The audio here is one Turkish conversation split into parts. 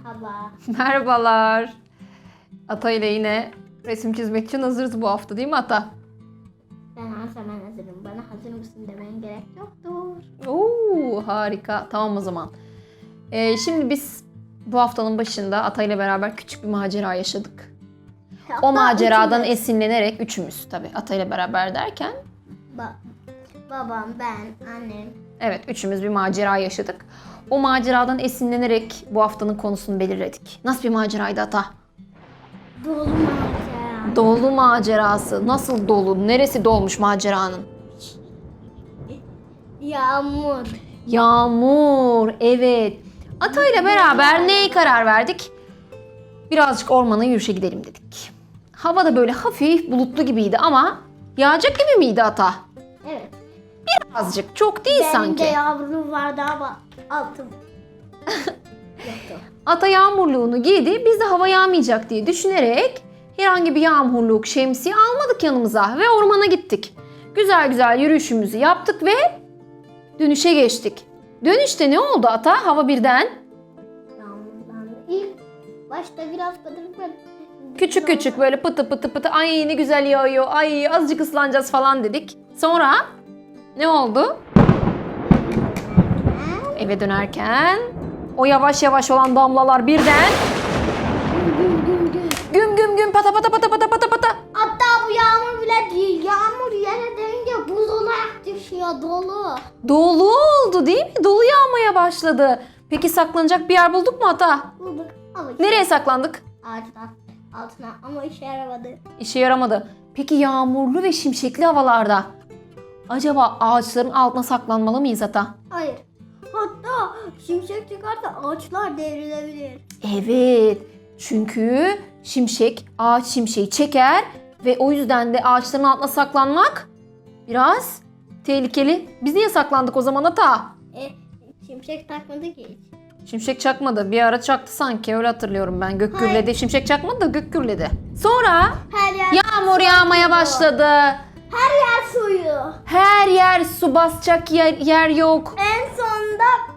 Merhaba. Merhabalar. Ata ile yine resim çizmek için hazırız bu hafta, değil mi Ata? Ben her zaman hazırım. Bana hazır mısın demeye gerek yoktur. Oo, harika. Tamam o zaman. Şimdi biz bu haftanın başında Ata ile beraber küçük bir macera yaşadık. O maceradan esinlenerek üçümüz tabii Ata ile beraber derken. Babam, ben, annem. Evet, üçümüz bir macera yaşadık. O maceradan esinlenerek bu haftanın konusunu belirledik. Nasıl bir maceraydı Ata? Dolu macera. Dolu macerası. Nasıl dolu? Neresi dolmuş maceranın? Yağmur. Yağmur. Evet. Ata ile beraber neye karar verdik? Birazcık ormana yürüyüşe gidelim dedik. Hava da böyle hafif bulutlu gibiydi ama yağacak gibi miydi Ata? Evet. Azıcık. Çok değil sanki. Benim de yavrum vardı ama altım yoktu. Ata yağmurluğunu giydi. Biz de hava yağmayacak diye düşünerek herhangi bir yağmurluk, şemsiye almadık yanımıza ve ormana gittik. Güzel güzel yürüyüşümüzü yaptık ve dönüşe geçtik. Dönüşte ne oldu Ata? Hava birden Yağmurdan ilk başta biraz kadırık. küçük küçük böyle pıtı pıtı pıtı, ay ne güzel yağıyor, ay azıcık ıslanacağız falan dedik. Sonra ne oldu? Eve dönerken o yavaş yavaş olan damlalar birden güm güm güm pata pata pata pata pata pata. Hatta bu yağmur bile değil. Yağmur yere değince buz olarak düşüyor dolu. Dolu oldu değil mi? Dolu yağmaya başladı. Peki saklanacak bir yer bulduk mu Ata? Bulduk ama Nereye saklandık? ağaçtan altına ama işe yaramadı. İşe yaramadı. Peki yağmurlu ve şimşekli havalarda acaba ağaçların altına saklanmalı mıyız Ata? Hayır. Hatta şimşek çıkarsa ağaçlar devrilebilir. Evet. Çünkü şimşek ağaç şimşeği çeker ve o yüzden de ağaçların altına saklanmak biraz tehlikeli. Biz niye saklandık o zaman Ata? Şimşek takmadı ki hiç. Şimşek çakmadı. Bir ara çaktı sanki. Öyle hatırlıyorum ben. Gök gürledi. Şimşek çakmadı da gök gürledi. Sonra Her yer yağmur yağmaya başladı. Her yer suyu. Her yer su basacak yer yok. En sonunda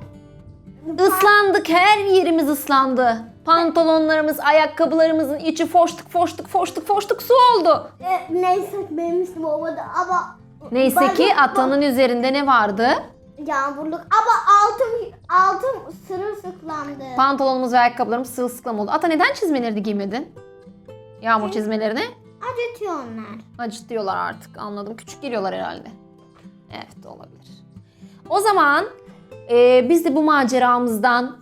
Islandık. Her yerimiz ıslandı. Pantolonlarımız, ayakkabılarımızın içi foştuk su oldu. neyse benim üstüm olmadı ama Neyse ki atanın üzerinde ne vardı? yağmurluk ama altım sırılsıklandı. Pantolonumuz ve ayakkabılarımız sırılsıklam oldu. Ata neden çizmeleri giymedin? Yağmur çizmelerini? Acıtıyor onlar. Acıtıyorlar artık, anladım. Küçük geliyorlar herhalde. Evet, olabilir. O zaman biz de bu maceramızdan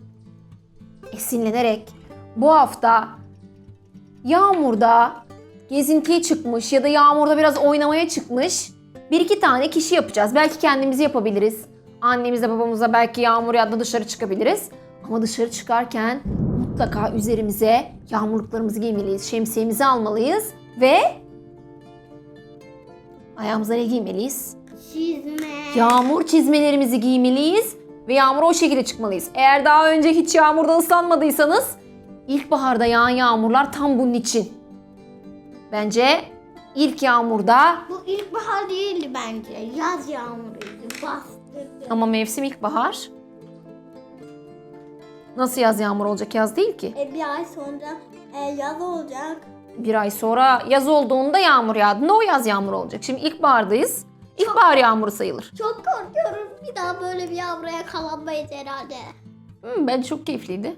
esinlenerek bu hafta yağmurda gezintiye çıkmış ya da yağmurda biraz oynamaya çıkmış bir iki tane kişi yapacağız. Belki kendimizi yapabiliriz. Annemizle babamızla belki yağmur yağdı dışarı çıkabiliriz. Ama dışarı çıkarken mutlaka üzerimize yağmurluklarımızı giymeliyiz, şemsiyemizi almalıyız ve ayağımıza ne giymeliyiz? Çizme. Yağmur çizmelerimizi giymeliyiz ve yağmura o şekilde çıkmalıyız. Eğer daha önce hiç yağmurda ıslanmadıysanız ilkbaharda yağan yağmurlar tam bunun için. Bence ilk yağmurda Bu ilkbahar değildi bence. Yaz yağmuruydu. Bastırdı. ama mevsim ilkbahar. Nasıl yaz yağmur olacak? Yaz değil ki. Bir ay sonra yaz olacak. Bir ay sonra yaz olduğunda yağmur yağdığında o yaz yağmur olacak. Şimdi ilkbahardayız. İlkbahar yağmuru sayılır. Çok korkuyorum. Bir daha böyle bir yağmura yakalanmayız herhalde. Bence çok keyifliydi.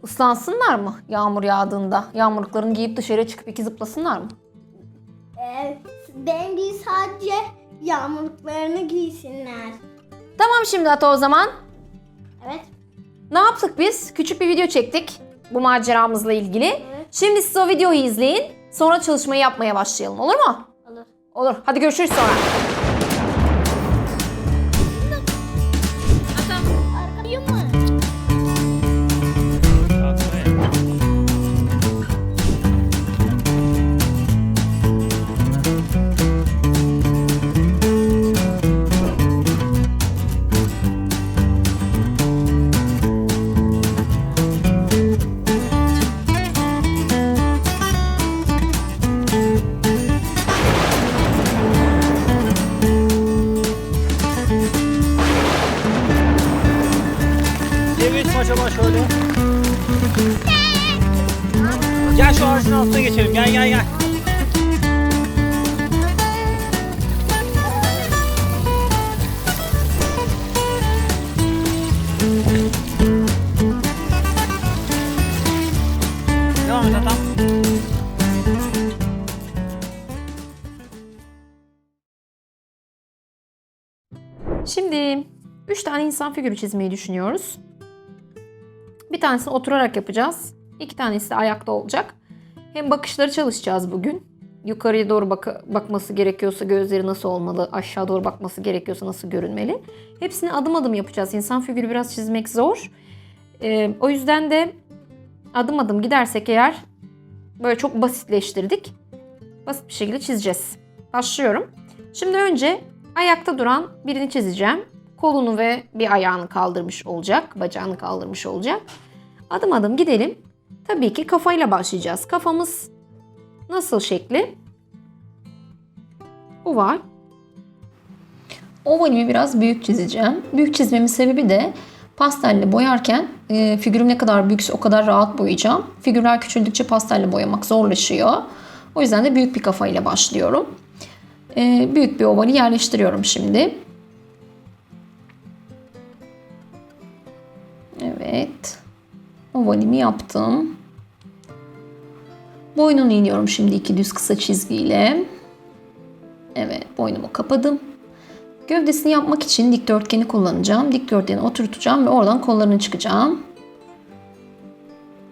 Islansınlar mı yağmur yağdığında? Yağmurluklarını giyip dışarıya çıkıp iki zıplasınlar mı? Ben değil sadece yağmurluklarını giysinler. Tamam şimdi Ata o zaman. Evet. Ne yaptık biz? Küçük bir video çektik bu maceramızla ilgili. Evet. Şimdi siz o videoyu izleyin. Sonra çalışmayı yapmaya başlayalım. Olur mu? Olur. Olur. Hadi görüşürüz sonra. Arkayım mı? şöyle. Gel şu ağacın altına geçelim. Gel gel gel. Devam et adam. Şimdi 3 tane insan figürü çizmeyi düşünüyoruz. Bir tanesini oturarak yapacağız. 2 tanesi de ayakta olacak. Hem bakışları çalışacağız bugün. Yukarıya doğru bakması gerekiyorsa gözleri nasıl olmalı, aşağı doğru bakması gerekiyorsa nasıl görünmeli. Hepsini adım adım yapacağız. İnsan figürü biraz çizmek zor. O yüzden de adım adım gidersek eğer böyle çok basitleştirdik. Basit bir şekilde çizeceğiz. Başlıyorum. Şimdi önce ayakta duran birini çizeceğim. Kolunu ve bir ayağını kaldırmış olacak, bacağını kaldırmış olacak. Adım adım gidelim. Tabii ki kafayla başlayacağız. Kafamız nasıl şekli? Oval. Ovalimi biraz büyük çizeceğim. Büyük çizmemin sebebi de pastelle boyarken figürüm ne kadar büyükse o kadar rahat boyayacağım. Figürler küçüldükçe pastelle boyamak zorlaşıyor. O yüzden de büyük bir kafayla başlıyorum. Büyük bir ovali yerleştiriyorum şimdi. Evet. Ovalimi yaptım. Boynunu iniyorum şimdi 2 düz kısa çizgiyle. Evet, boynumu kapadım. Gövdesini yapmak için dikdörtgeni kullanacağım. Dikdörtgeni oturtacağım ve oradan kollarını çıkacağım.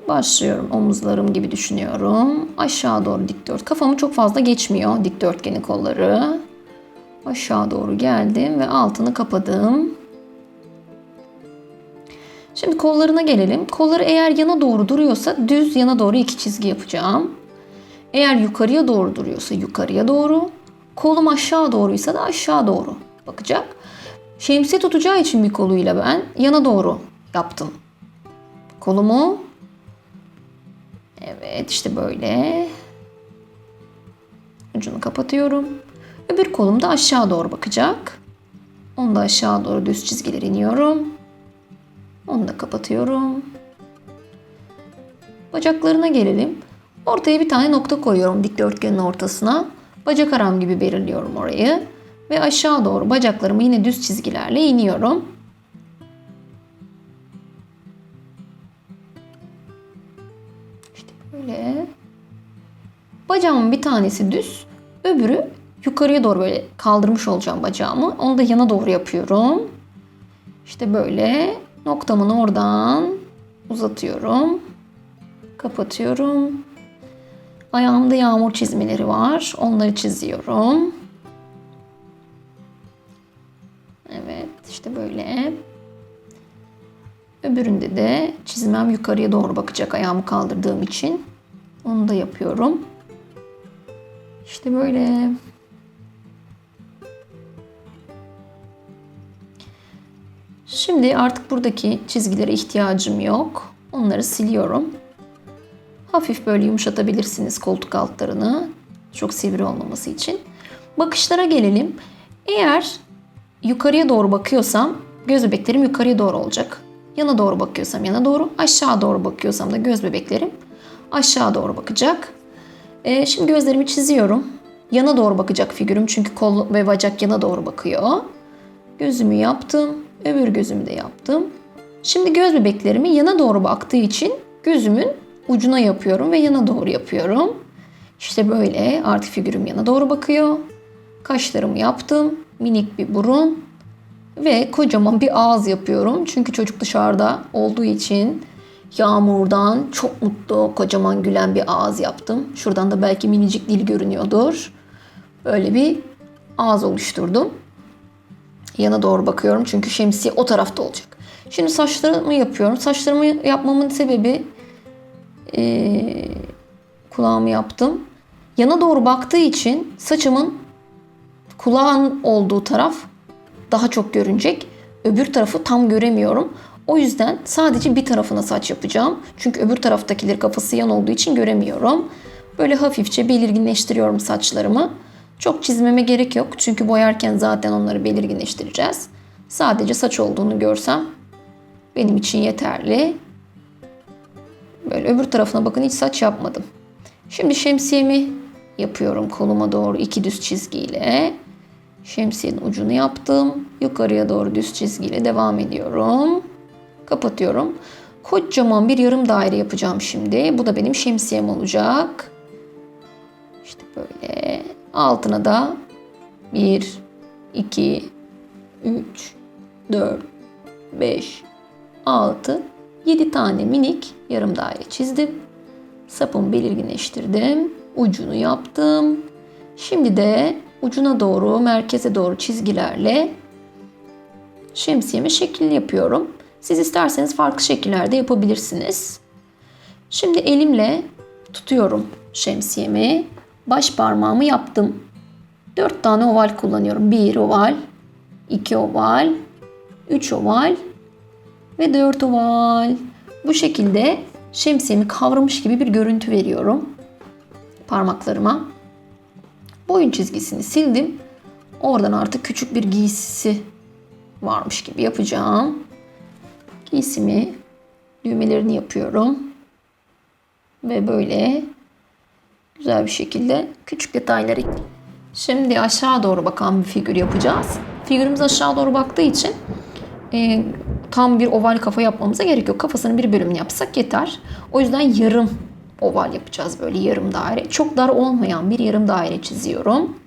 Başlıyorum. Omuzlarım gibi düşünüyorum. Aşağı doğru dikdört. Kafamı çok fazla geçmiyor dikdörtgenin kolları. Aşağı doğru geldim ve altını kapadım. Şimdi kollarına gelelim. Kolları eğer yana doğru duruyorsa düz yana doğru 2 çizgi yapacağım. Eğer yukarıya doğru duruyorsa yukarıya doğru. Kolum aşağı doğruysa da aşağı doğru bakacak. Şemsiye tutacağı için bir koluyla ben yana doğru yaptım. Kolumu. Evet, işte böyle. Ucunu kapatıyorum. Öbür kolum da aşağı doğru bakacak. Onu da aşağı doğru düz çizgiler iniyorum. Onu da kapatıyorum. Bacaklarına gelelim. Ortaya bir tane nokta koyuyorum dikdörtgenin ortasına. Bacak aram gibi belirliyorum orayı. Ve aşağı doğru bacaklarımı yine düz çizgilerle iniyorum. İşte böyle. Bacağımın bir tanesi düz. Öbürü yukarıya doğru böyle kaldırmış olacağım bacağımı. Onu da yana doğru yapıyorum. İşte böyle. Noktamı oradan uzatıyorum. Kapatıyorum. Ayağımda yağmur çizmeleri var. Onları çiziyorum. Evet, işte böyle. Öbüründe de çizmem yukarıya doğru bakacak ayağımı kaldırdığım için. Onu da yapıyorum. İşte böyle. Şimdi artık buradaki çizgilere ihtiyacım yok. Onları siliyorum. Hafif böyle yumuşatabilirsiniz koltuk altlarını. Çok sivri olmaması için. Bakışlara gelelim. Eğer yukarıya doğru bakıyorsam göz bebeklerim yukarıya doğru olacak. Yana doğru bakıyorsam yana doğru. Aşağı doğru bakıyorsam da göz bebeklerim aşağı doğru bakacak. Şimdi gözlerimi çiziyorum. Yana doğru bakacak figürüm çünkü kol ve bacak yana doğru bakıyor. Gözümü yaptım. Öbür gözümü de yaptım. Şimdi göz bebeklerimi yana doğru baktığı için gözümün ucuna yapıyorum ve yana doğru yapıyorum. İşte böyle artık figürüm yana doğru bakıyor. Kaşlarımı yaptım. Minik bir burun ve kocaman bir ağız yapıyorum. Çünkü çocuk dışarıda olduğu için yağmurdan çok mutlu, kocaman gülen bir ağız yaptım. Şuradan da belki minicik dil görünüyordur. Böyle bir ağız oluşturdum. Yana doğru bakıyorum çünkü şemsiye o tarafta olacak. Şimdi saçlarımı yapıyorum. Saçlarımı yapmamın sebebi kulağımı yaptım. Yana doğru baktığı için saçımın kulağın olduğu taraf daha çok görünecek. Öbür tarafı tam göremiyorum. O yüzden sadece bir tarafına saç yapacağım. Çünkü öbür taraftakileri kafası yan olduğu için göremiyorum. Böyle hafifçe belirginleştiriyorum saçlarımı. Çok çizmeme gerek yok. Çünkü boyarken zaten onları belirginleştireceğiz. Sadece saç olduğunu görsem benim için yeterli. Böyle öbür tarafına bakın, hiç saç yapmadım. Şimdi şemsiyemi yapıyorum koluma doğru 2 düz çizgiyle. Şemsiyenin ucunu yaptım. Yukarıya doğru düz çizgiyle devam ediyorum. Kapatıyorum. Kocaman bir yarım daire yapacağım şimdi. Bu da benim şemsiyem olacak. İşte böyle. Altına da 1, 2, 3, 4, 5, 6, 7 tane minik yarım daire çizdim. Sapımı belirginleştirdim. Ucunu yaptım. Şimdi de ucuna doğru, merkeze doğru çizgilerle şemsiyeme şekil yapıyorum. Siz isterseniz farklı şekillerde yapabilirsiniz. Şimdi elimle tutuyorum şemsiyemi. Baş parmağımı yaptım. 4 tane oval kullanıyorum. 1 oval, 2 oval, 3 oval ve 4 oval. Bu şekilde şemsiyemi kavramış gibi bir görüntü veriyorum parmaklarıma. Boyun çizgisini sildim. Oradan artık küçük bir giysisi varmış gibi yapacağım. Giysimi, düğmelerini yapıyorum. Ve böyle güzel bir şekilde küçük detayları. Şimdi aşağı doğru bakan bir figür yapacağız. Figürümüz aşağı doğru baktığı için tam bir oval kafa yapmamıza gerek yok. Kafasının bir bölümünü yapsak yeter. O yüzden yarım oval yapacağız, böyle yarım daire. Çok dar olmayan bir yarım daire çiziyorum.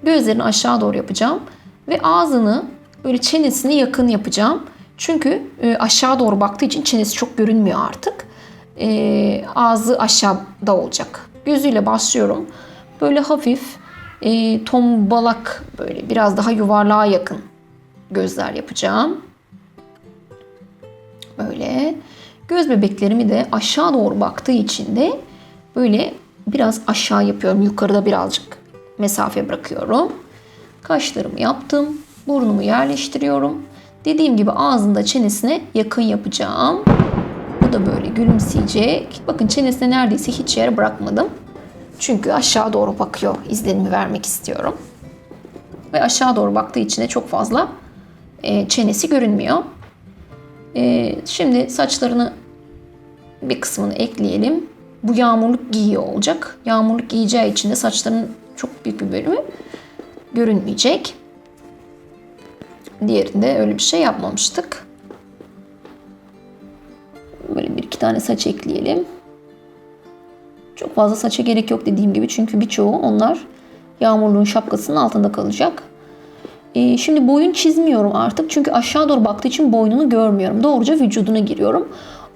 Gözlerini aşağı doğru yapacağım. Ve ağzını böyle çenesine yakın yapacağım. Çünkü aşağı doğru baktığı için çenesi çok görünmüyor artık. Ağzı aşağıda olacak. Gözüyle başlıyorum. Böyle hafif tombalak, böyle biraz daha yuvarlığa yakın gözler yapacağım. Böyle. Göz bebeklerimi de aşağı doğru baktığı için de böyle biraz aşağı yapıyorum. Yukarıda birazcık mesafe bırakıyorum. Kaşlarımı yaptım. Burnumu yerleştiriyorum. Dediğim gibi ağzında çenesine yakın yapacağım. Bu da böyle gülümseyecek. Bakın çenesine neredeyse hiç yer bırakmadım. Çünkü aşağı doğru bakıyor. İzlenimi vermek istiyorum. Ve aşağı doğru baktığı için de çok fazla çenesi görünmüyor. Şimdi saçlarını bir kısmını ekleyelim. Bu yağmurluk giyiyor olacak. Yağmurluk giyeceği için de saçlarının çok büyük bir bölümü görünmeyecek. Diğerinde öyle bir şey yapmamıştık. Böyle bir iki tane saç ekleyelim. Çok fazla saça gerek yok dediğim gibi. Çünkü birçoğu onlar yağmurluğun şapkasının altında kalacak. Şimdi boyun çizmiyorum artık. Çünkü aşağı doğru baktığı için boynunu görmüyorum. Doğruca vücuduna giriyorum.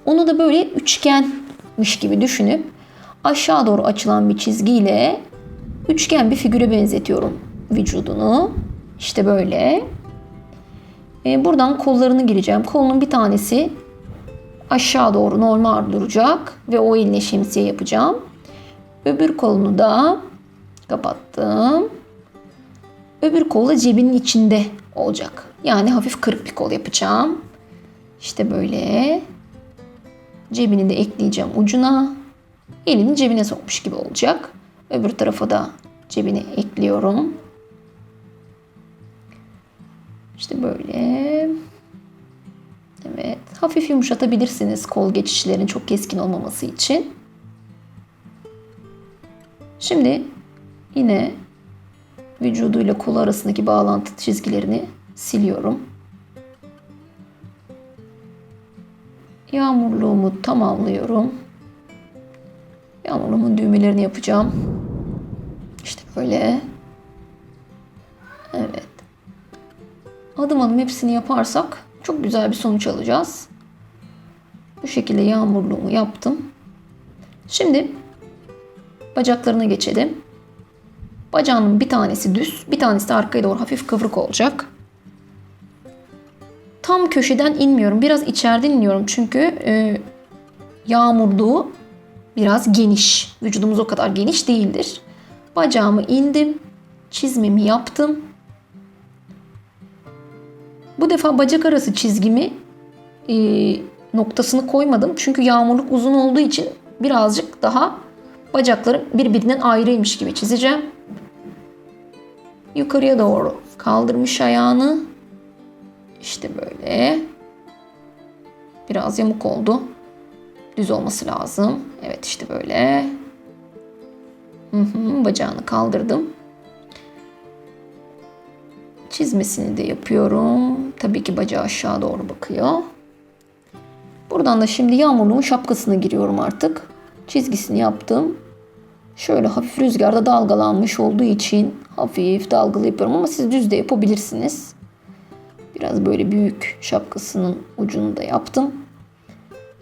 Onu da böyle üçgenmiş gibi düşünüp aşağı doğru açılan bir çizgiyle üçgen bir figüre benzetiyorum vücudunu. İşte böyle. Buradan kollarını gireceğim. Kolunun bir tanesi aşağı doğru normal duracak ve o eline şemsiye yapacağım. Öbür kolunu da kapattım. Öbür kol da cebinin içinde olacak. Yani hafif kırık bir kol yapacağım. İşte böyle. Cebini de ekleyeceğim ucuna. Elini cebine sokmuş gibi olacak. Öbür tarafa da cebini ekliyorum. İşte böyle. Evet. Hafif yumuşatabilirsiniz kol geçişlerin çok keskin olmaması için. Şimdi yine vücuduyla kolu arasındaki bağlantı çizgilerini siliyorum. Yağmurluğumu tamamlıyorum. Yağmurluğumun düğmelerini yapacağım. İşte böyle. Evet. Adım adım hepsini yaparsak çok güzel bir sonuç alacağız. Bu şekilde yağmurluğumu yaptım. Şimdi bacaklarına geçelim. Bacağının bir tanesi düz, bir tanesi de arkaya doğru hafif kıvrık olacak. Tam köşeden inmiyorum. Biraz içeriden iniyorum çünkü yağmurluğu biraz geniş. Vücudumuz o kadar geniş değildir. Bacağımı indim. Çizmemi yaptım. Bu defa bacak arası çizgimi noktasını koymadım. Çünkü yağmurluk uzun olduğu için birazcık daha bacaklarım birbirinden ayrıymış gibi çizeceğim. Yukarıya doğru kaldırmış ayağını. İşte böyle. Biraz yamuk oldu. Düz olması lazım. Evet işte böyle. Bacağını kaldırdım. Çizmesini de yapıyorum. Tabii ki bacağı aşağı doğru bakıyor. Buradan da şimdi yağmurluğun şapkasına giriyorum artık. Çizgisini yaptım. Şöyle hafif rüzgarda dalgalanmış olduğu için hafif dalgalı yapıyorum ama siz düz de yapabilirsiniz. Biraz böyle büyük şapkasının ucunu da yaptım.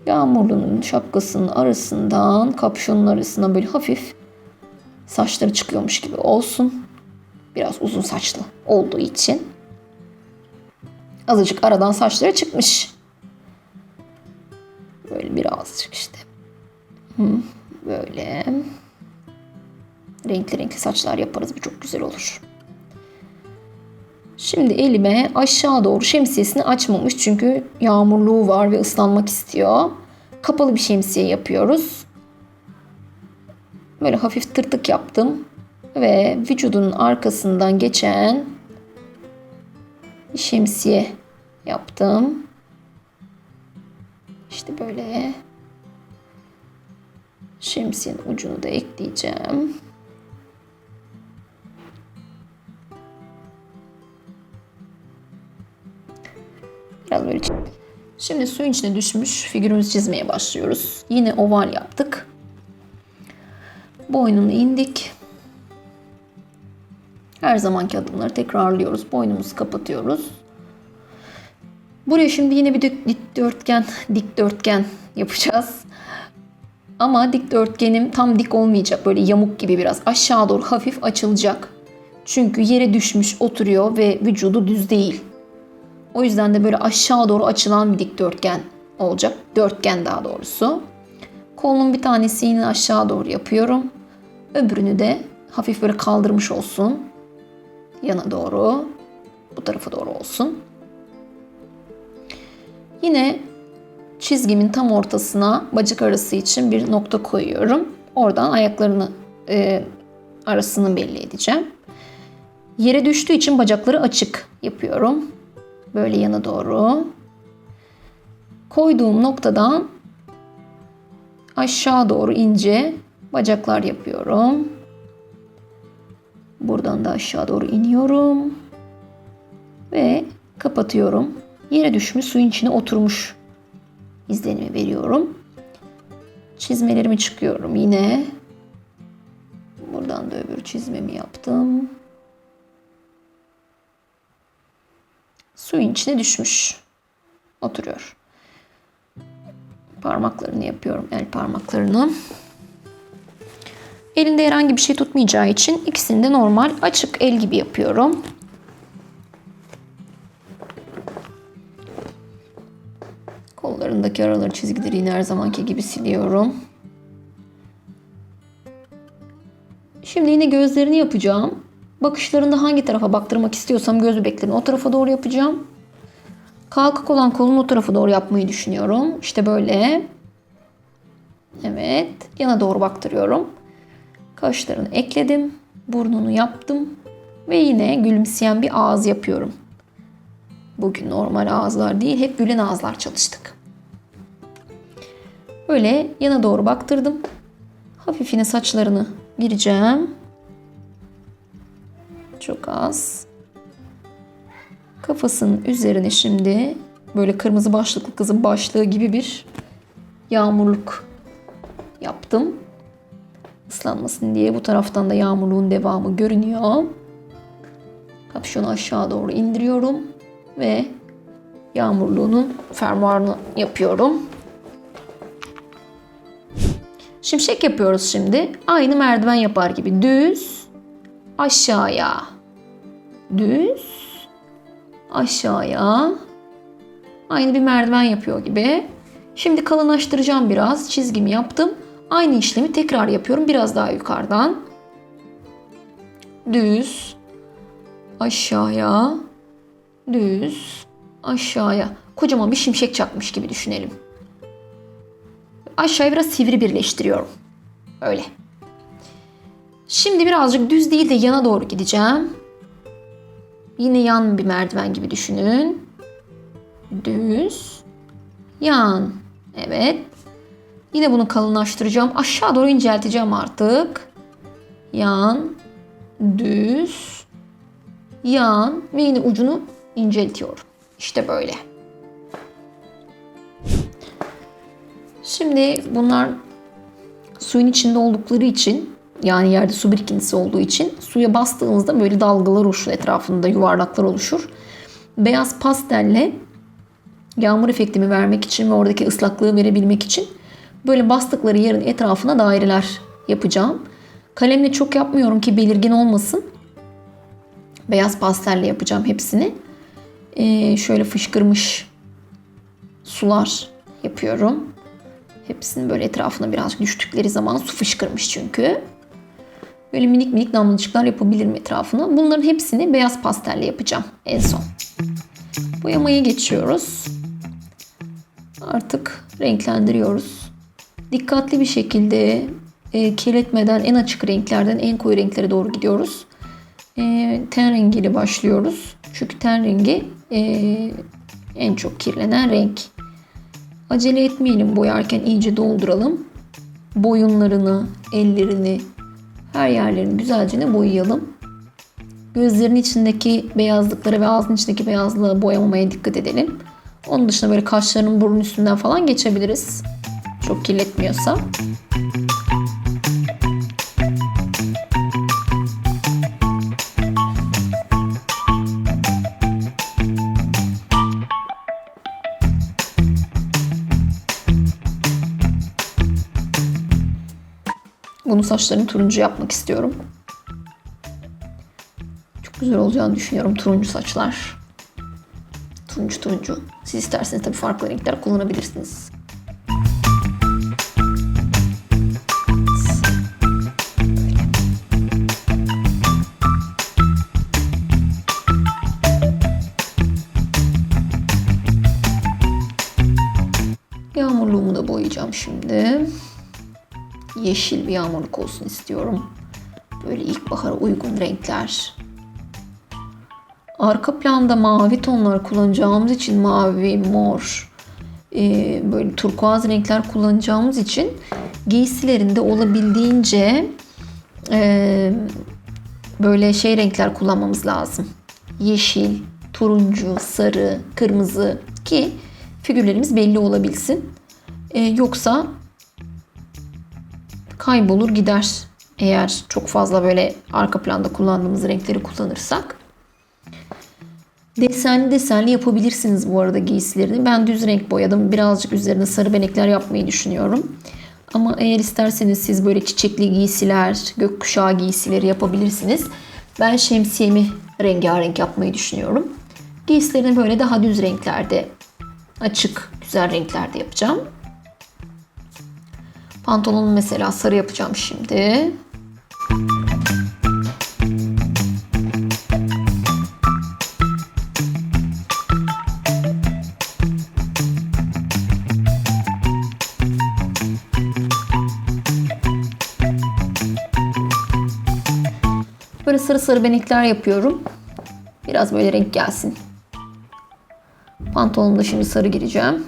Yağmurluğun şapkasının arasından, kapşonun arasından böyle hafif saçları çıkıyormuş gibi olsun. Biraz uzun saçlı olduğu için. Azıcık aradan saçları çıkmış. Böyle birazcık işte. Böyle. Renkli renkli saçlar yaparız. Bu çok güzel olur. Şimdi elime aşağı doğru şemsiyesini açmamış. Çünkü yağmurluğu var ve ıslanmak istiyor. Kapalı bir şemsiye yapıyoruz. Böyle hafif tırtık yaptım. Ve vücudunun arkasından geçen bir şemsiye yaptım. İşte böyle şemsiyenin ucunu da ekleyeceğim. Biraz böyle. Şimdi suyun içine düşmüş figürümüzü çizmeye başlıyoruz. Yine oval yaptık. Boynunu indik. Her zamanki adımları tekrarlıyoruz. Boynumuzu kapatıyoruz. Buraya şimdi yine bir dikdörtgen yapacağız. Ama dikdörtgenim tam dik olmayacak. Böyle yamuk gibi biraz aşağı doğru hafif açılacak. Çünkü yere düşmüş oturuyor ve vücudu düz değil. O yüzden de böyle aşağı doğru açılan bir dikdörtgen olacak. Dörtgen daha doğrusu. Kolunun bir tanesini aşağı doğru yapıyorum. Öbürünü de hafif böyle kaldırmış olsun. Yana doğru. Bu tarafa doğru olsun. Yine çizgimin tam ortasına bacak arası için bir nokta koyuyorum. Oradan ayaklarını arasını belli edeceğim. Yere düştüğü için bacakları açık yapıyorum. Böyle yana doğru. Koyduğum noktadan aşağı doğru ince bacaklar yapıyorum. Buradan da aşağı doğru iniyorum. Ve kapatıyorum. Yere düşmüş, suyun içine oturmuş izlenimi veriyorum. Çizmelerimi çıkıyorum yine. Buradan da öbür çizmemi yaptım. Suyun içine düşmüş. Oturuyor. Parmaklarını yapıyorum. El parmaklarını. Elinde herhangi bir şey tutmayacağı için ikisini de normal açık el gibi yapıyorum. Kollarındaki araları, çizgileri yine her zamanki gibi siliyorum. Şimdi yine gözlerini yapacağım. Bakışlarında hangi tarafa baktırmak istiyorsam göz bebeklerini o tarafa doğru yapacağım. Kalkık olan kolunu o tarafa doğru yapmayı düşünüyorum. İşte böyle. Evet. Yana doğru baktırıyorum. Kaşlarını ekledim. Burnunu yaptım. Ve yine gülümseyen bir ağız yapıyorum. Bugün normal ağızlar değil, hep gülen ağızlar çalıştık. Böyle yana doğru baktırdım. Hafif yine saçlarını gireceğim. Çok az. Kafasının üzerine şimdi böyle kırmızı başlıklı kızın başlığı gibi bir yağmurluk yaptım. Islanmasın diye bu taraftan da yağmurluğun devamı görünüyor. Kapşonu aşağı doğru indiriyorum ve yağmurluğunun fermuarını yapıyorum. Şimşek yapıyoruz şimdi. Aynı merdiven yapar gibi düz aşağıya, düz aşağıya. Aynı bir merdiven yapıyor gibi. Şimdi kalınlaştıracağım biraz. Çizgimi yaptım. Aynı işlemi tekrar yapıyorum. Biraz daha yukarıdan. Düz aşağıya, düz aşağıya. Kocaman bir şimşek çakmış gibi düşünelim. Aşağıya biraz sivri birleştiriyorum. Öyle. Şimdi birazcık düz değil de yana doğru gideceğim. Yine yan bir merdiven gibi düşünün. Düz, yan. Evet. Yine bunu kalınlaştıracağım. Aşağı doğru incelteceğim artık. Yan, düz, yan ve yine ucunu inceltiyorum. İşte böyle. Şimdi bunlar suyun içinde oldukları için, yani yerde su birikintisi olduğu için suya bastığımızda böyle dalgalar oluşur, etrafında yuvarlaklar oluşur. Beyaz pastelle yağmur efektimi vermek için ve oradaki ıslaklığı verebilmek için böyle bastıkları yerin etrafına daireler yapacağım. Kalemle çok yapmıyorum ki belirgin olmasın. Beyaz pastelle yapacağım hepsini. Şöyle fışkırmış sular yapıyorum. Hepsini böyle etrafına birazcık düştükleri zaman su fışkırmış çünkü. Böyle minik minik damlacıklar yapabilirim etrafına. Bunların hepsini beyaz pastelle yapacağım en son. Boyamaya geçiyoruz. Artık renklendiriyoruz. Dikkatli bir şekilde kirletmeden en açık renklerden en koyu renklere doğru gidiyoruz. Ten rengiyle başlıyoruz. Çünkü ten rengi en çok kirlenen renk. Acele etmeyelim, boyarken iyice dolduralım. Boyunlarını, ellerini, her yerlerini güzelce boyayalım. Gözlerin içindeki beyazlıklara ve ağzın içindeki beyazlığa boyamamaya dikkat edelim. Onun dışında böyle kaşlarının burnun üstünden falan geçebiliriz. Çok kirletmiyorsa. Bunu saçlarını turuncu yapmak istiyorum. Çok güzel olacağını düşünüyorum turuncu saçlar. Turuncu. Siz isterseniz tabii farklı renkler kullanabilirsiniz. Yağmurluğumu da boyayacağım şimdi. Yeşil bir yağmurluk olsun istiyorum. Böyle ilkbahara uygun renkler. Arka planda mavi tonlar kullanacağımız için mavi, mor, böyle turkuaz renkler kullanacağımız için giysilerinde olabildiğince böyle renkler kullanmamız lazım. Yeşil, turuncu, sarı, kırmızı ki figürlerimiz belli olabilsin. Yoksa kaybolur gider eğer çok fazla böyle arka planda kullandığımız renkleri kullanırsak. Desenli yapabilirsiniz bu arada giysilerini. Ben düz renk boyadım. Birazcık üzerine sarı benekler yapmayı düşünüyorum. Ama eğer isterseniz siz böyle çiçekli giysiler, gökkuşağı giysileri yapabilirsiniz. Ben şemsiyemi rengarenk yapmayı düşünüyorum. Giysilerini böyle daha düz renklerde, açık, güzel renklerde yapacağım. Pantolonu mesela sarı yapacağım şimdi. Böyle sarı benekler yapıyorum. Biraz böyle renk gelsin. Pantolonumda şimdi sarı gireceğim.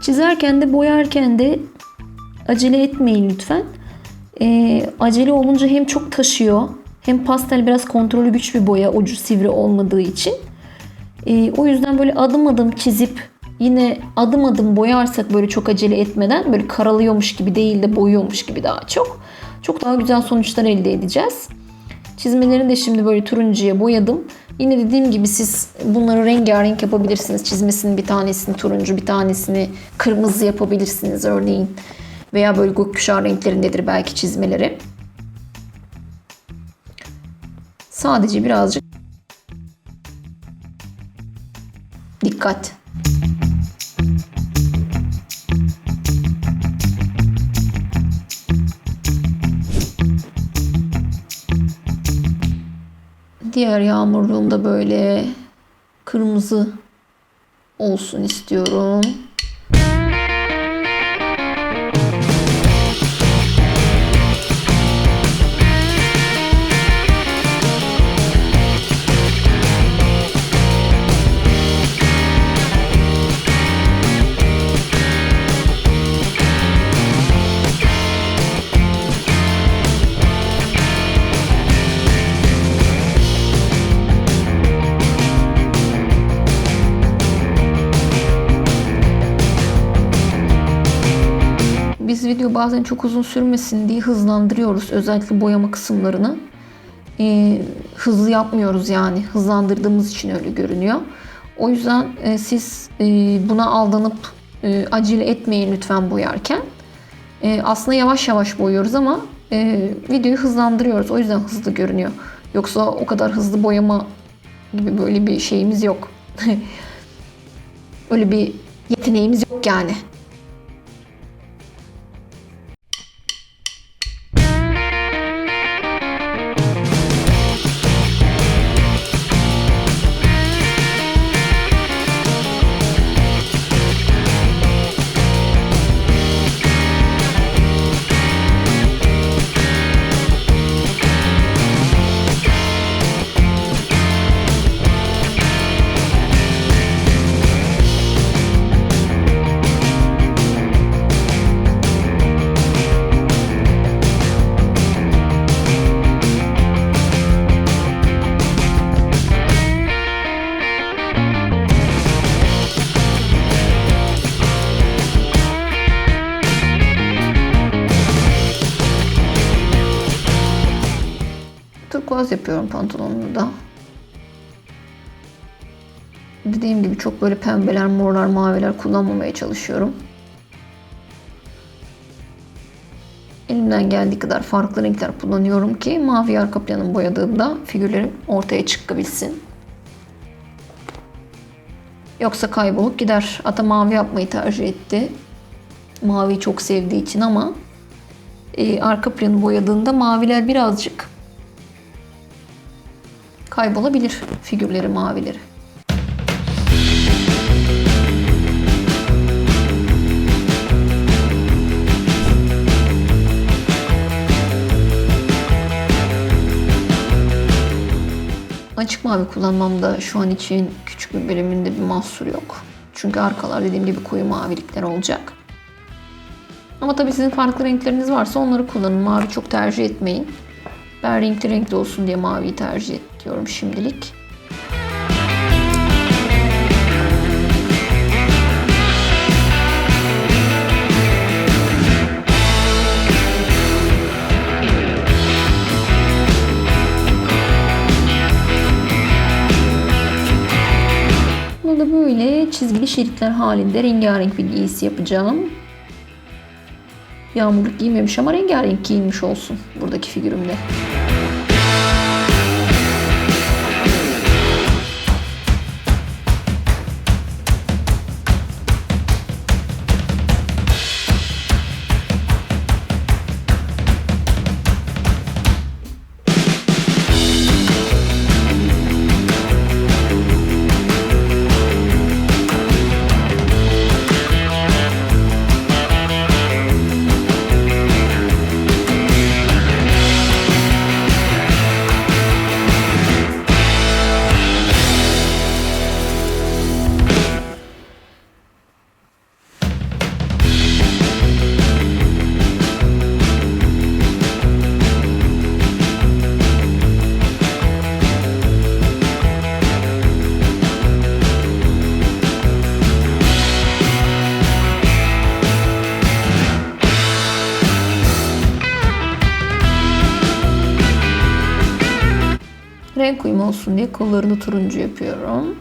Çizerken de boyarken de acele etmeyin lütfen. Acele olunca hem çok taşıyor hem pastel biraz kontrolü güç bir boya, ucu sivri olmadığı için. O yüzden böyle adım adım çizip yine adım adım boyarsak böyle çok acele etmeden böyle karalıyormuş gibi değil de boyuyormuş gibi daha çok daha güzel sonuçlar elde edeceğiz. Çizmelerini de şimdi böyle turuncuya boyadım. Yine dediğim gibi siz bunları rengarenk yapabilirsiniz. Çizmesinin bir tanesini turuncu, bir tanesini kırmızı yapabilirsiniz örneğin. Veya böyle gökkuşağı renklerindedir belki çizmeleri. Sadece birazcık dikkat. Diğer yağmurluğumda böyle kırmızı olsun istiyorum. biz video bazen çok uzun sürmesin diye hızlandırıyoruz. Özellikle boyama kısımlarını. Hızlı yapmıyoruz yani. Hızlandırdığımız için öyle görünüyor. O yüzden siz buna aldanıp acele etmeyin lütfen boyarken. Aslında yavaş yavaş boyuyoruz ama videoyu hızlandırıyoruz. O yüzden hızlı görünüyor. Yoksa o kadar hızlı boyama gibi böyle bir şeyimiz yok. Öyle bir yeteneğimiz yok yani. Turkuaz yapıyorum pantolonunu da. Dediğim gibi çok böyle pembeler, morlar, maviler kullanmamaya çalışıyorum. Elimden geldiği kadar farklı renkler kullanıyorum ki mavi arka planımı boyadığımda figürlerim ortaya çıkabilsin. Yoksa kaybolup gider. Ata mavi yapmayı tercih etti. Maviyi çok sevdiği için ama arka planı boyadığında maviler birazcık kaybolabilir, figürleri, mavileri. Açık mavi kullanmamda şu an için küçük bir bölümünde bir mahsur yok. Çünkü arkalar dediğim gibi koyu mavilikler olacak. Ama tabii sizin farklı renkleriniz varsa onları kullanın. Mavi çok tercih etmeyin. Ben renkli olsun diye maviyi tercih ediyorum şimdilik. Bunu da böyle çizgili şeritler halinde rengarenk bir giysi yapacağım. Yağmurluk giymemiş ama rengarenk giyinmiş olsun buradaki figürümde. Renk uyumu olsun diye kollarını turuncu yapıyorum.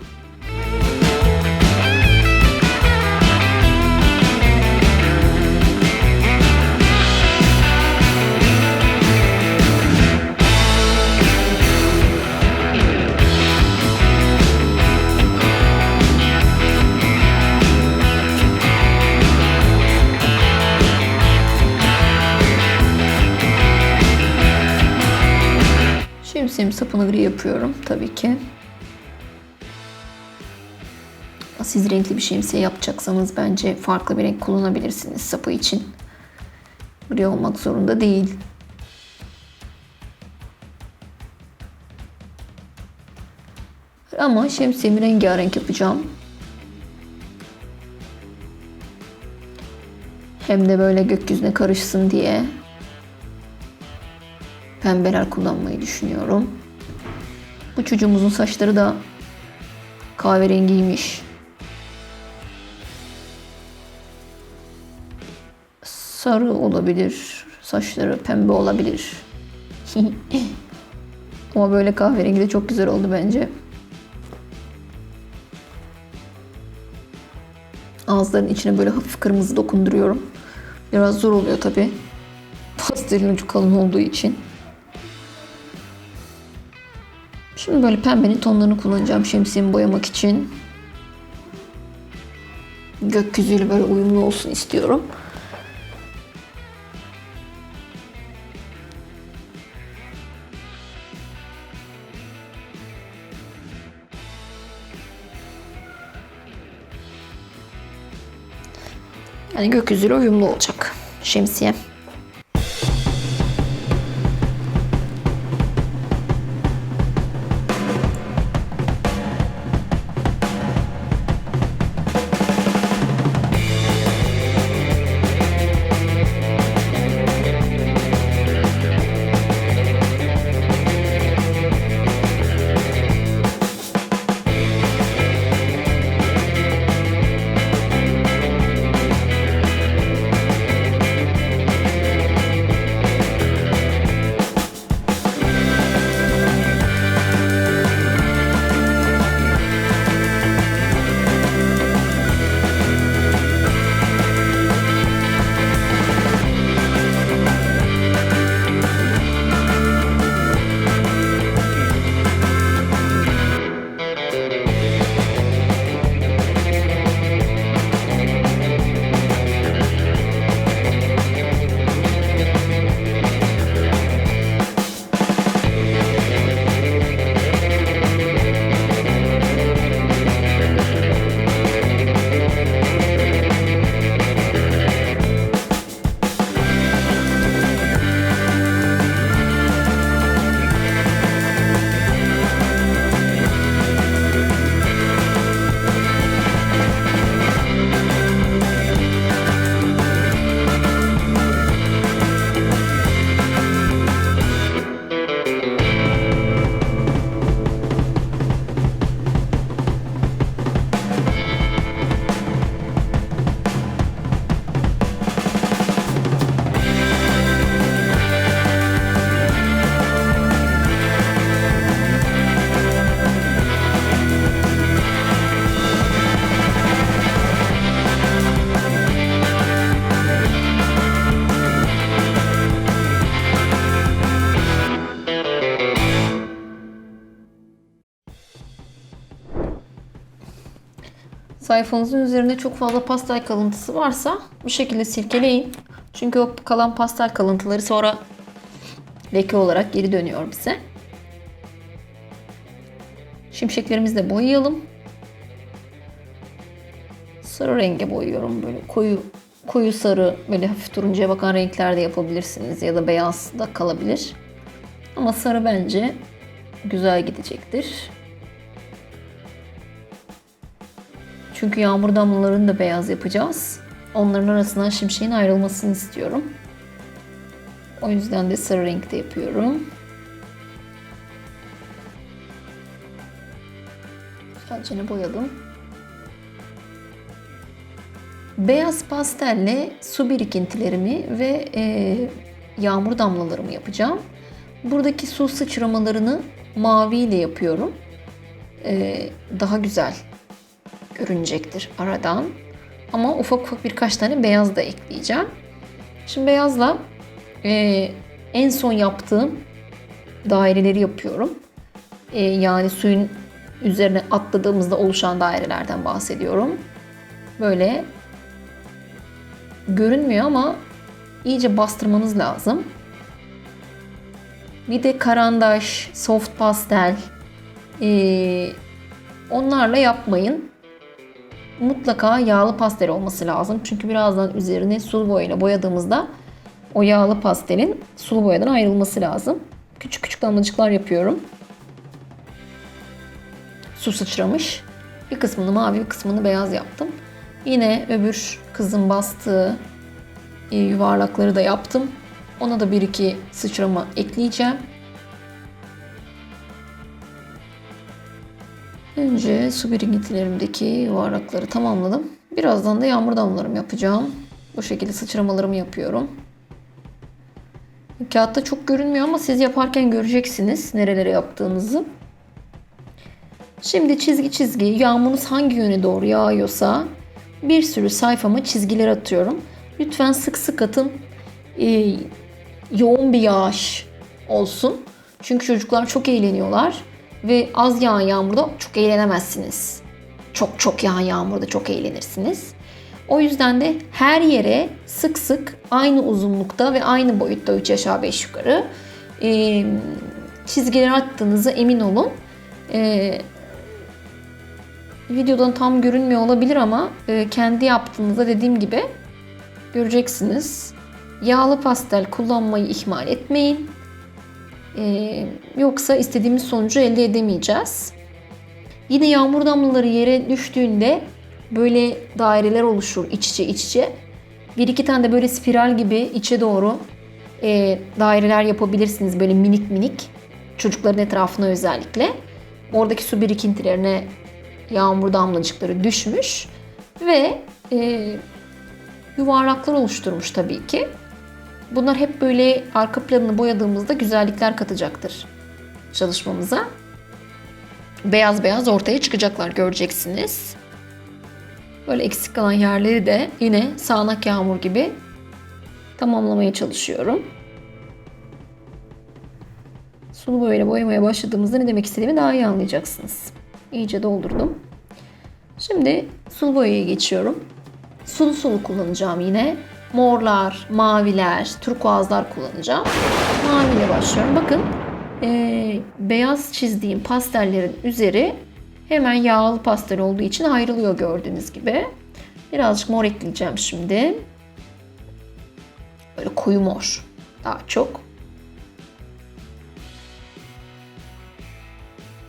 Şemsiyemin sapını gri yapıyorum tabii ki. Siz renkli bir şemsiye yapacaksanız bence farklı bir renk kullanabilirsiniz sapı için. Gri olmak zorunda değil. Ama şemsiyemi rengarenk yapacağım. Hem de böyle gökyüzüne karışsın diye pembeler kullanmayı düşünüyorum. Bu çocuğumuzun saçları da kahverengiymiş. Sarı olabilir. Saçları pembe olabilir. Ama böyle kahverengi de çok güzel oldu bence. Ağızların içine böyle hafif kırmızı dokunduruyorum. Biraz zor oluyor tabi. Pastelin ucu kalın olduğu için. Şimdi böyle pembenin tonlarını kullanacağım şemsiyemi boyamak için. Gökyüzüyle böyle uyumlu olsun istiyorum. Yani gökyüzüyle uyumlu olacak şemsiye. Sayfanızın üzerinde çok fazla pastel kalıntısı varsa bu şekilde silkeleyin. Çünkü o kalan pastel kalıntıları sonra leke olarak geri dönüyor bize. Şimşeklerimizi de boyayalım. Sarı renge boyuyorum. Böyle koyu sarı, böyle hafif turuncuya bakan renkler de yapabilirsiniz. Ya da beyaz da kalabilir. Ama sarı bence güzel gidecektir. Çünkü yağmur damlalarını da beyaz yapacağız. Onların arasından şimşeğin ayrılmasını istiyorum. O yüzden de sarı renkte yapıyorum. Güzelce boyadım. Beyaz pastelle su birikintilerimi ve yağmur damlalarımı yapacağım. Buradaki su sıçramalarını mavi ile yapıyorum. Daha güzel görünecektir aradan. Ama ufak ufak birkaç tane beyaz da ekleyeceğim. Şimdi beyazla en son yaptığım daireleri yapıyorum. Yani suyun üzerine atladığımızda oluşan dairelerden bahsediyorum. Böyle görünmüyor ama iyice bastırmanız lazım. Bir de karandaş, soft pastel onlarla yapmayın. Mutlaka yağlı pastel olması lazım. Çünkü birazdan üzerine sulu boyayla boyadığımızda o yağlı pastelin sulu boyadan ayrılması lazım. Küçük küçük damlacıklar yapıyorum. Su sıçramış. Bir kısmını mavi, bir kısmını beyaz yaptım. Yine öbür kızın bastığı yuvarlakları da yaptım. Ona da bir iki sıçrama ekleyeceğim. Önce su birikintilerimdeki yuvarlakları tamamladım. Birazdan da yağmur damlalarımı yapacağım. Bu şekilde sıçramalarımı yapıyorum. Kağıtta çok görünmüyor ama siz yaparken göreceksiniz nerelere yaptığınızı. Şimdi çizgi çizgi yağmurunuz hangi yöne doğru yağıyorsa bir sürü sayfama çizgiler atıyorum. Lütfen sık sık atın. Yoğun bir yağış olsun. Çünkü çocuklar çok eğleniyorlar ve az yağan yağmurda çok eğlenemezsiniz. Çok yağan yağmurda çok eğlenirsiniz. O yüzden de her yere sık sık aynı uzunlukta ve aynı boyutta 3 aşağı 5 yukarı çizgiler attığınıza emin olun. Videodan tam görünmüyor olabilir ama kendi yaptığınızda dediğim gibi göreceksiniz. Yağlı pastel kullanmayı ihmal etmeyin. Yoksa istediğimiz sonucu elde edemeyeceğiz. Yine yağmur damlaları yere düştüğünde böyle daireler oluşur iç içe. Bir iki tane de böyle spiral gibi içe doğru daireler yapabilirsiniz. Böyle minik minik. Çocukların etrafına özellikle. Oradaki su birikintilerine yağmur damlacıkları düşmüş. Ve yuvarlaklar oluşturmuş tabii ki. Bunlar hep böyle arka planını boyadığımızda güzellikler katacaktır çalışmamıza. Beyaz beyaz ortaya çıkacaklar, göreceksiniz. Böyle eksik kalan yerleri de yine sağanak yağmur gibi tamamlamaya çalışıyorum. Sulu boyayla boyamaya başladığımızda ne demek istediğimi daha iyi anlayacaksınız. İyice doldurdum. Şimdi sulu boyaya geçiyorum. Sulu kullanacağım yine. Morlar, maviler, turkuazlar kullanacağım. Maviyle başlıyorum. Bakın beyaz çizdiğim pastellerin üzeri hemen yağlı pastel olduğu için ayrılıyor gördüğünüz gibi. Birazcık mor ekleyeceğim şimdi. Böyle koyu mor daha çok.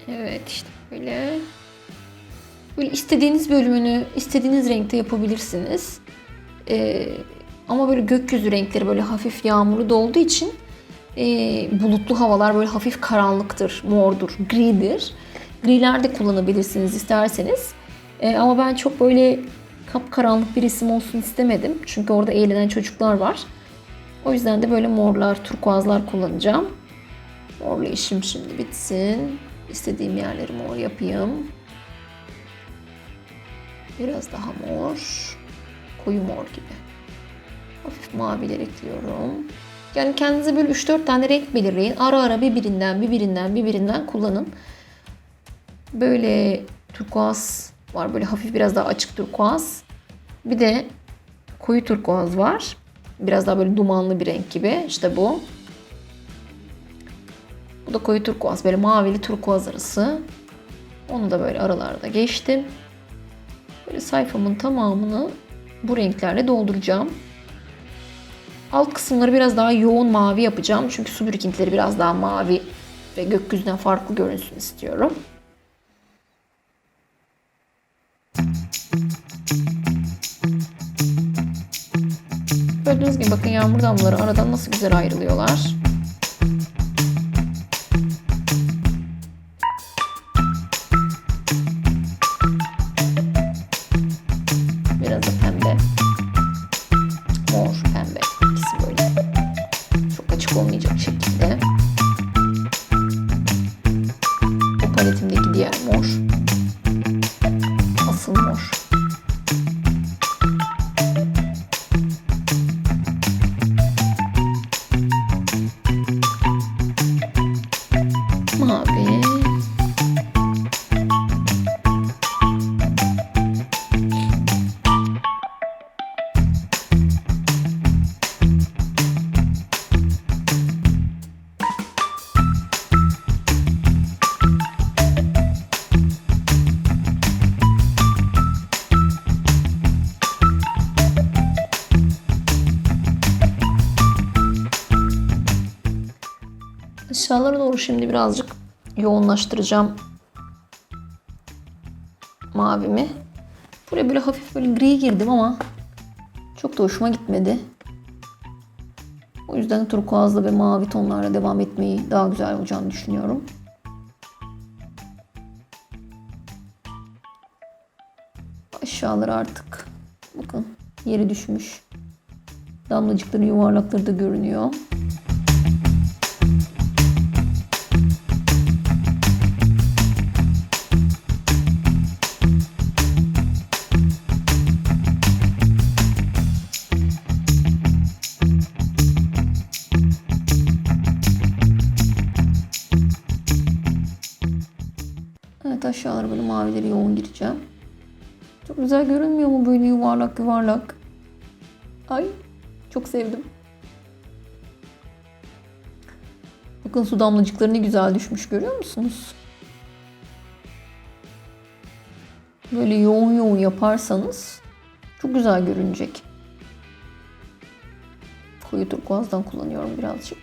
Evet işte böyle. Böyle istediğiniz bölümünü istediğiniz renkte yapabilirsiniz. Ama böyle gökyüzü renkleri böyle hafif yağmurlu da olduğu için bulutlu havalar böyle hafif karanlıktır, mordur, gridir. Griler de kullanabilirsiniz isterseniz. Ama ben çok böyle kapkaranlık bir resim olsun istemedim. Çünkü orada eğlenen çocuklar var. O yüzden de böyle morlar, turkuazlar kullanacağım. Morla işim şimdi bitsin. İstediğim yerleri mor yapayım. Biraz daha mor. Koyu mor gibi. Hafif maviler ekliyorum. Yani kendinize böyle 3-4 tane renk belirleyin. Ara ara birbirinden kullanın. Böyle turkuaz var. Böyle hafif biraz daha açık turkuaz. Bir de koyu turkuaz var. Biraz daha böyle dumanlı bir renk gibi. İşte bu. Bu da koyu turkuaz. Böyle mavili turkuaz arası. Onu da böyle aralarda geçtim. Böyle sayfamın tamamını bu renklerle dolduracağım. Alt kısımları biraz daha yoğun mavi yapacağım. Çünkü su birikintileri biraz daha mavi ve gökyüzünden farklı görünsün istiyorum. Gördüğünüz gibi bakın yağmur damlaları aradan nasıl güzel ayrılıyorlar. Biraz da pembe. Mor, pembe. İkisi böyle. Çok açık olmayacak şekilde. O paletimdeki diğer mor. Asıl mor. Mavi. Aşağılara doğru şimdi birazcık yoğunlaştıracağım mavimi. Buraya böyle hafif böyle gri girdim ama çok da hoşuma gitmedi. O yüzden turkuazlı ve mavi tonlarla devam etmeyi daha güzel olacağını düşünüyorum. Aşağıları artık bakın yeri düşmüş. Damlacıkların yuvarlakları da görünüyor. Evet, aşağılara böyle mavileri yoğun gireceğim. Çok güzel görünmüyor mu böyle yuvarlak yuvarlak? Ay, çok sevdim. Bakın su damlacıkları ne güzel düşmüş, görüyor musunuz? Böyle yoğun yoğun yaparsanız çok güzel görünecek. Koyu turkuazdan kullanıyorum birazcık.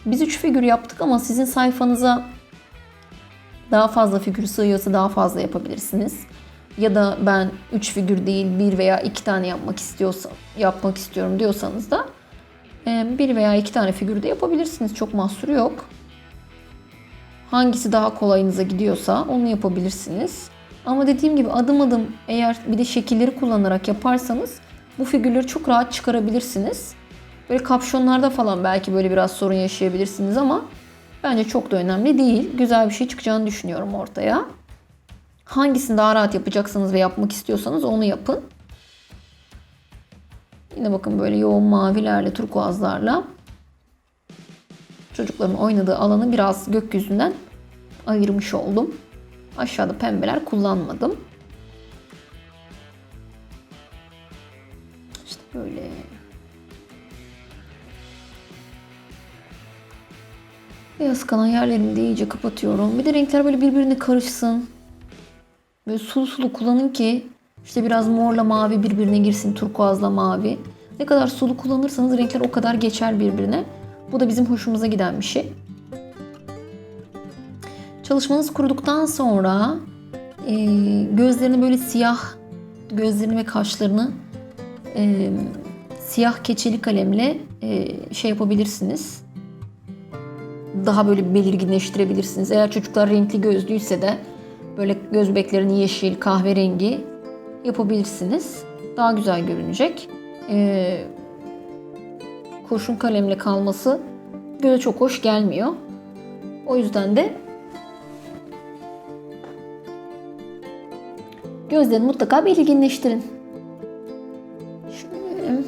Biz 3 figür yaptık ama sizin sayfanıza daha fazla figür sığıyorsa daha fazla yapabilirsiniz. Ya da ben 3 figür değil 1 veya 2 tane yapmak istiyorum diyorsanız da 1 veya 2 tane figür de yapabilirsiniz. Çok mahsuru yok. Hangisi daha kolayınıza gidiyorsa onu yapabilirsiniz. Ama dediğim gibi adım adım, eğer bir de şekilleri kullanarak yaparsanız bu figürleri çok rahat çıkarabilirsiniz. Böyle kapşonlarda falan belki böyle biraz sorun yaşayabilirsiniz ama bence çok da önemli değil. Güzel bir şey çıkacağını düşünüyorum ortaya. Hangisini daha rahat yapacaksanız ve yapmak istiyorsanız onu yapın. Yine bakın böyle yoğun mavilerle, turkuazlarla çocukların oynadığı alanı biraz gökyüzünden ayırmış oldum. Aşağıda pembeler kullanmadım. İşte böyle. Beyaz kalan yerlerimi de iyice kapatıyorum. Bir de renkler böyle birbirine karışsın. Böyle sulu sulu kullanın ki işte biraz morla mavi birbirine girsin, turkuazla mavi. Ne kadar sulu kullanırsanız renkler o kadar geçer birbirine. Bu da bizim hoşumuza giden bir şey. Çalışmanız kuruduktan sonra gözlerini böyle siyah, gözlerini ve kaşlarını siyah keçeli kalemle şey yapabilirsiniz. Daha böyle belirginleştirebilirsiniz. Eğer çocuklar renkli gözlüyse de böyle göz bebeklerini yeşil, kahverengi yapabilirsiniz. Daha güzel görünecek. Kurşun kalemle kalması göze çok hoş gelmiyor. O yüzden de gözlerini mutlaka belirginleştirin. Şöyle.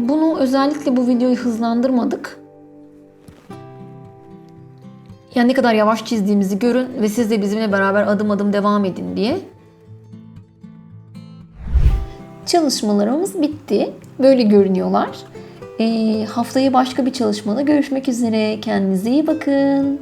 Bunu özellikle bu videoyu hızlandırmadık. Yani ne kadar yavaş çizdiğimizi görün ve siz de bizimle beraber adım adım devam edin diye. Çalışmalarımız bitti. Böyle görünüyorlar. Haftaya başka bir çalışmada görüşmek üzere. Kendinize iyi bakın.